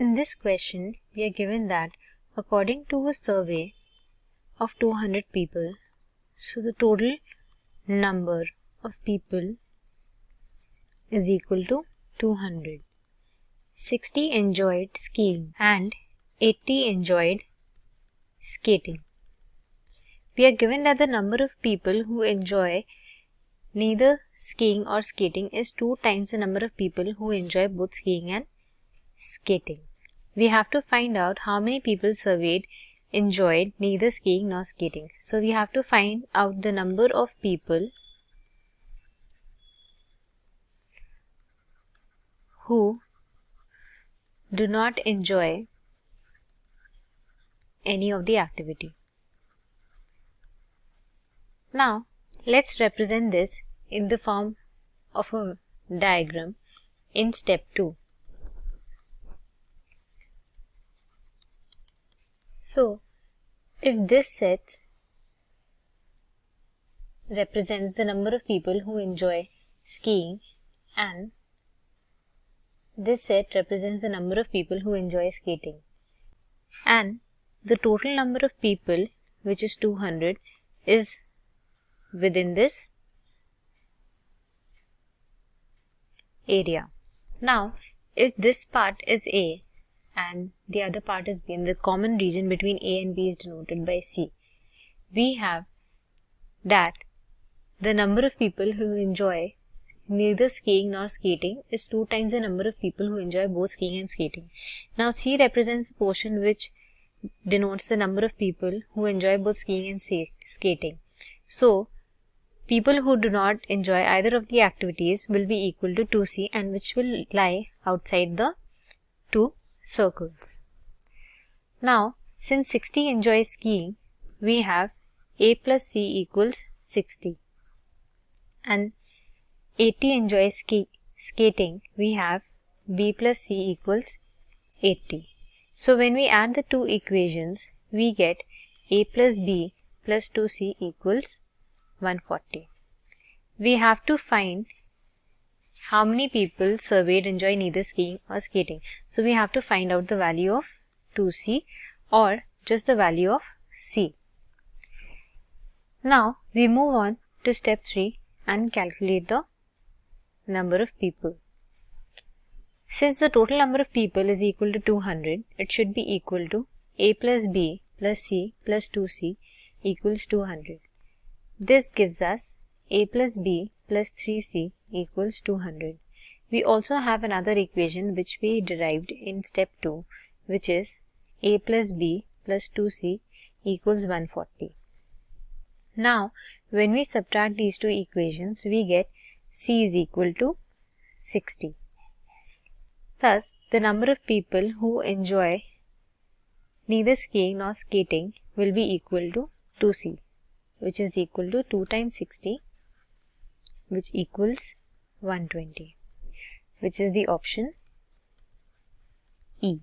In this question, we are given that according to a survey of 200 people, so the total number of people is equal to 200. 60 enjoyed skiing and 80 enjoyed skating. We are given that the number of people who enjoy neither skiing or skating is 2 times the number of people who enjoy both skiing and skating. We have to find out how many people surveyed enjoyed neither skiing nor skating. So we have to find out the number of people who do not enjoy any of the activity. Now, let's represent this in the form of a diagram in step 2. So, if this set represents the number of people who enjoy skiing and this set represents the number of people who enjoy skating, and the total number of people, which is 200, is within this area. Now, if this part is A and the other part is B, and the common region between A and B is denoted by C, we have that the number of people who enjoy neither skiing nor skating is 2 times the number of people who enjoy both skiing and skating. Now, C represents the portion which denotes the number of people who enjoy both skiing and skating. So, people who do not enjoy either of the activities will be equal to 2C, and which will lie outside the two circles. Now, since 60 enjoys skiing, we have A plus C equals 60, and 80 enjoys skating, we have B plus C equals 80. So, when we add the two equations, we get A plus B plus 2C equals 140. We have to find how many people surveyed enjoy neither skiing or skating. So, we have to find out the value of 2C or just the value of C. Now, we move on to step 3 and calculate the number of people. Since the total number of people is equal to 200, it should be equal to A plus B plus C plus 2C equals 200. This gives us A plus B plus 3C equals 200. We also have another equation which we derived in step 2, which is A plus B plus 2C equals 140. Now, when we subtract these two equations, we get C is equal to 60. Thus, the number of people who enjoy neither skiing nor skating will be equal to 2C, which is equal to 2 times 60, which equals 120, which is the option E.